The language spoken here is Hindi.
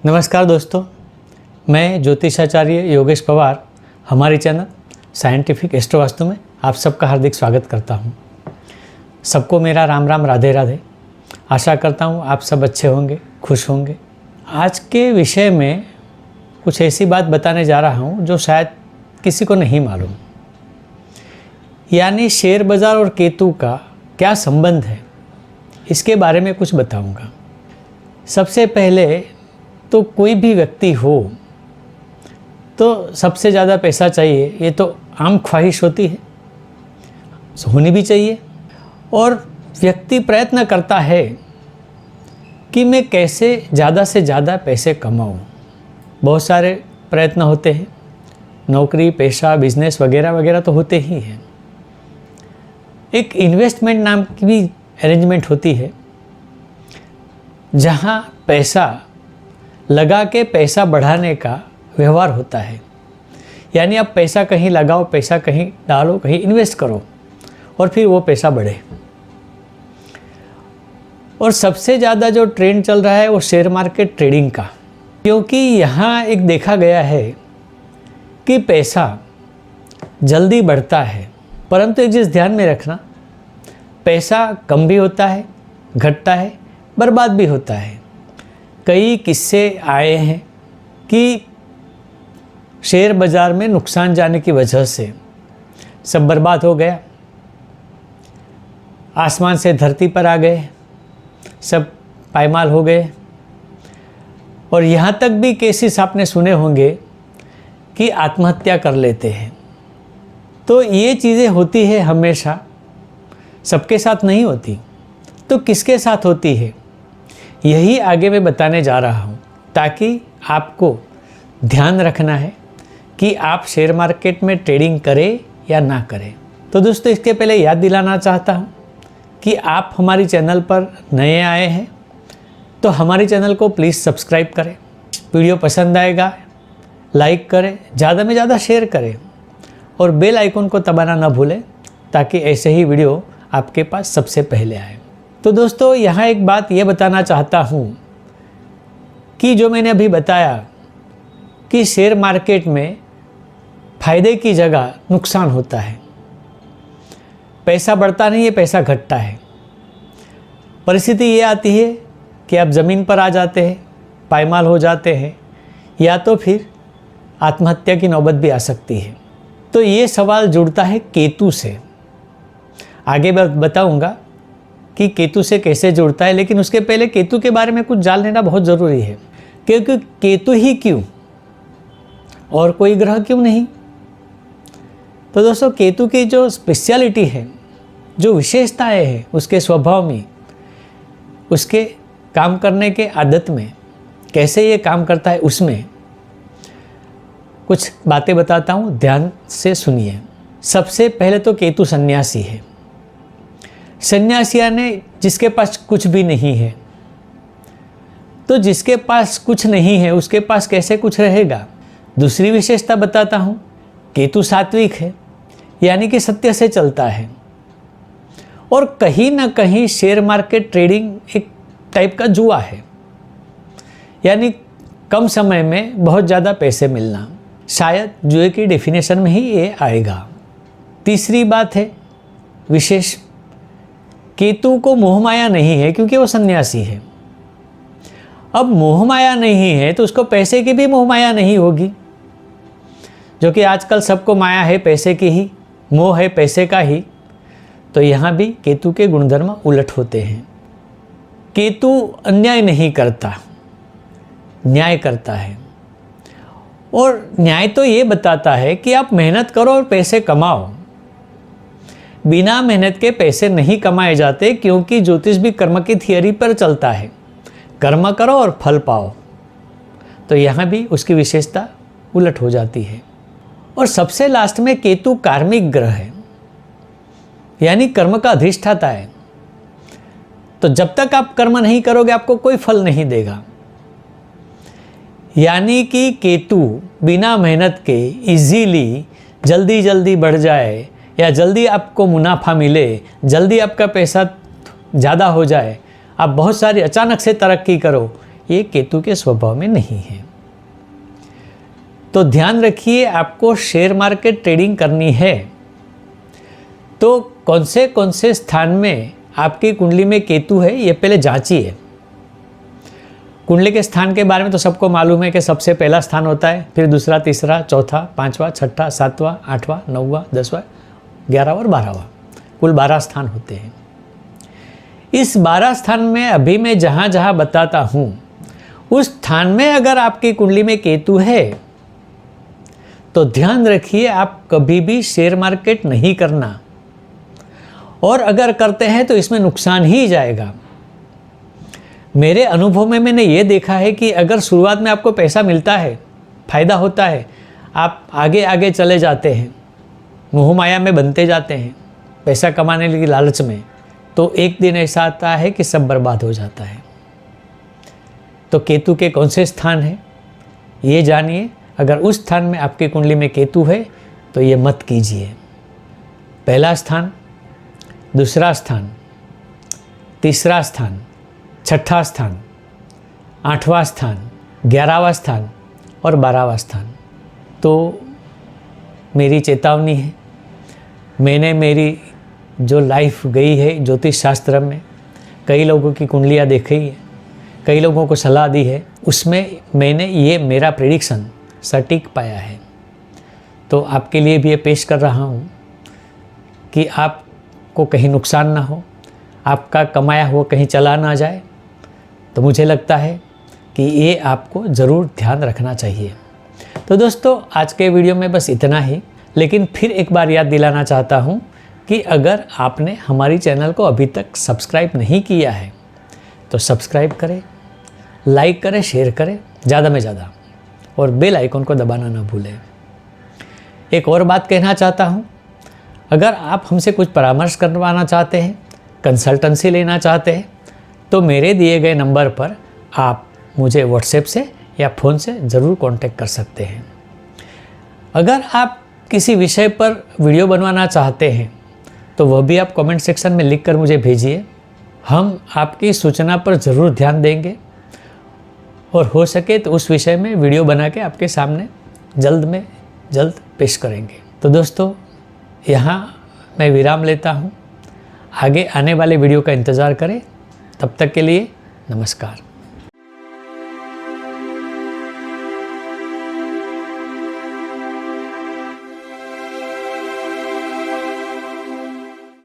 नमस्कार दोस्तों, मैं ज्योतिषाचार्य योगेश पवार हमारे चैनल साइंटिफिक एस्ट्रो वास्तु में आप सबका हार्दिक स्वागत करता हूं। सबको मेरा राम राम, राधे राधे। आशा करता हूं आप सब अच्छे होंगे, खुश होंगे। आज के विषय में कुछ ऐसी बात बताने जा रहा हूं जो शायद किसी को नहीं मालूम, यानी शेयर बाज़ार और केतु का क्या संबंध है, इसके बारे में कुछ बताऊंगा। सबसे पहले तो कोई भी व्यक्ति हो तो सबसे ज़्यादा पैसा चाहिए, ये तो आम ख्वाहिश होती है, होनी भी चाहिए। और व्यक्ति प्रयत्न करता है कि मैं कैसे ज़्यादा से ज़्यादा पैसे कमाऊं। बहुत सारे प्रयत्न होते हैं, नौकरी, पेशा, बिजनेस वगैरह वगैरह तो होते ही हैं। एक इन्वेस्टमेंट नाम की भी अरेंजमेंट होती है, जहाँ पैसा लगा के पैसा बढ़ाने का व्यवहार होता है। यानी आप पैसा कहीं लगाओ, पैसा कहीं डालो, कहीं इन्वेस्ट करो और फिर वो पैसा बढ़े। और सबसे ज़्यादा जो ट्रेंड चल रहा है वो शेयर मार्केट ट्रेडिंग का, क्योंकि यहाँ एक देखा गया है कि पैसा जल्दी बढ़ता है, परंतु एक चीज़ ध्यान में रखना, पैसा कम भी होता है, घटता है, बर्बाद भी होता है। कई किस्से आए हैं कि शेयर बाज़ार में नुकसान जाने की वजह से सब बर्बाद हो गया, आसमान से धरती पर आ गए, सब पायमाल हो गए। और यहाँ तक भी केसेस आपने सुने होंगे कि आत्महत्या कर लेते हैं। तो ये चीज़ें होती है हमेशा, सबके साथ नहीं होती। तो किसके साथ होती है, यही आगे मैं बताने जा रहा हूँ, ताकि आपको ध्यान रखना है कि आप शेयर मार्केट में ट्रेडिंग करें या ना करें। तो दोस्तों, इसके पहले याद दिलाना चाहता हूँ कि आप हमारी चैनल पर नए आए हैं तो हमारी चैनल को प्लीज़ सब्सक्राइब करें। वीडियो पसंद आएगा लाइक करें, ज़्यादा में ज़्यादा शेयर करें और बेल आइकन को दबाना ना भूलें, ताकि ऐसे ही वीडियो आपके पास सबसे पहले आए। तो दोस्तों, यहाँ एक बात ये बताना चाहता हूँ कि जो मैंने अभी बताया कि शेयर मार्केट में फ़ायदे की जगह नुकसान होता है। पैसा बढ़ता नहीं है, पैसा घटता है। परिस्थिति ये आती है कि आप ज़मीन पर आ जाते हैं, पायमाल हो जाते हैं, या तो फिर आत्महत्या की नौबत भी आ सकती है। तो ये सवाल जुड़ता है केतु से। आगे बताऊँगा कि केतु से कैसे जुड़ता है, लेकिन उसके पहले केतु के बारे में कुछ जान लेना बहुत ज़रूरी है। क्योंकि केतु ही क्यों, और कोई ग्रह क्यों नहीं। तो दोस्तों, केतु की जो स्पेशलिटी है, जो विशेषताएं हैं उसके स्वभाव में, उसके काम करने के आदत में, कैसे ये काम करता है, उसमें कुछ बातें बताता हूँ, ध्यान से सुनिए। सबसे पहले तो केतु सन्यासी है। सन्यासी यानी जिसके पास कुछ भी नहीं है। तो जिसके पास कुछ नहीं है उसके पास कैसे कुछ रहेगा। दूसरी विशेषता बताता हूँ, केतु सात्विक है, यानी कि सत्य से चलता है। और कहीं ना कहीं शेयर मार्केट ट्रेडिंग एक टाइप का जुआ है, यानी कम समय में बहुत ज़्यादा पैसे मिलना, शायद जुए की डेफिनेशन में ही ये आएगा। तीसरी बात है विशेष, केतु को मोहमाया नहीं है, क्योंकि वो सन्यासी है। अब मोहमाया नहीं है तो उसको पैसे की भी मोहमाया नहीं होगी, जो कि आजकल सबको माया है पैसे की ही, मोह है पैसे का ही। तो यहाँ भी केतु के गुणधर्म उलट होते हैं। केतु अन्याय नहीं करता, न्याय करता है। और न्याय तो ये बताता है कि आप मेहनत करो और पैसे कमाओ। बिना मेहनत के पैसे नहीं कमाए जाते, क्योंकि ज्योतिष भी कर्म की थियरी पर चलता है, कर्म करो और फल पाओ। तो यहाँ भी उसकी विशेषता उलट हो जाती है। और सबसे लास्ट में केतु कार्मिक ग्रह है, यानी कर्म का अधिष्ठाता है। तो जब तक आप कर्म नहीं करोगे आपको कोई फल नहीं देगा। यानी कि केतु बिना मेहनत के इजीली जल्दी जल्दी बढ़ जाए, या जल्दी आपको मुनाफा मिले, जल्दी आपका पैसा ज़्यादा हो जाए, आप बहुत सारी अचानक से तरक्की करो, ये केतु के स्वभाव में नहीं है। तो ध्यान रखिए, आपको शेयर मार्केट ट्रेडिंग करनी है तो कौन से स्थान में आपकी कुंडली में केतु है ये पहले जांचिए। कुंडली के स्थान के बारे में तो सबको मालूम है कि सबसे पहला स्थान होता है, फिर दूसरा, तीसरा, चौथा, पांचवा, छठा, सातवां, आठवां, नौवां, 10वां, 11वां और 12वां, कुल 12 स्थान होते हैं। इस 12 स्थान में अभी मैं जहाँ जहाँ बताता हूँ उस स्थान में अगर आपकी कुंडली में केतु है तो ध्यान रखिए, आप कभी भी शेयर मार्केट नहीं करना, और अगर करते हैं तो इसमें नुकसान ही जाएगा। मेरे अनुभव में मैंने ये देखा है कि अगर शुरुआत में आपको पैसा मिलता है, फ़ायदा होता है, आप आगे आगे चले जाते हैं, मोह माया में बनते जाते हैं पैसा कमाने की लालच में, तो एक दिन ऐसा आता है कि सब बर्बाद हो जाता है। तो केतु के कौन से स्थान है ये जानिए। अगर उस स्थान में आपकी कुंडली में केतु है तो ये मत कीजिए। पहला स्थान, दूसरा स्थान, तीसरा स्थान, छठा स्थान, 8वां स्थान, 11वां स्थान और 12वां स्थान। तो मेरी चेतावनी है, मैंने मेरी जो लाइफ गई है ज्योतिष शास्त्र में, कई लोगों की कुंडलियाँ देखी है, कई लोगों को सलाह दी है, उसमें मैंने ये मेरा प्रेडिक्शन सटीक पाया है। तो आपके लिए भी ये पेश कर रहा हूँ कि आपको कहीं नुकसान ना हो, आपका कमाया हुआ कहीं चला ना जाए। तो मुझे लगता है कि ये आपको ज़रूर ध्यान रखना चाहिए। तो दोस्तों, आज के वीडियो में बस इतना ही, लेकिन फिर एक बार याद दिलाना चाहता हूँ कि अगर आपने हमारी चैनल को अभी तक सब्सक्राइब नहीं किया है तो सब्सक्राइब करें, लाइक करें, शेयर करें ज़्यादा में ज़्यादा, और बेल आइकन को दबाना ना भूलें। एक और बात कहना चाहता हूँ, अगर आप हमसे कुछ परामर्श करवाना चाहते हैं, कंसल्टेंसी लेना चाहते हैं, तो मेरे दिए गए नंबर पर आप मुझे व्हाट्सएप से या फ़ोन से ज़रूर कांटेक्ट कर सकते हैं। अगर आप किसी विषय पर वीडियो बनवाना चाहते हैं तो वह भी आप कमेंट सेक्शन में लिख कर मुझे भेजिए। हम आपकी सूचना पर ज़रूर ध्यान देंगे और हो सके तो उस विषय में वीडियो बना के आपके सामने जल्द में जल्द पेश करेंगे। तो दोस्तों, यहाँ मैं विराम लेता हूँ। आगे आने वाले वीडियो का इंतज़ार करें। तब तक के लिए नमस्कार।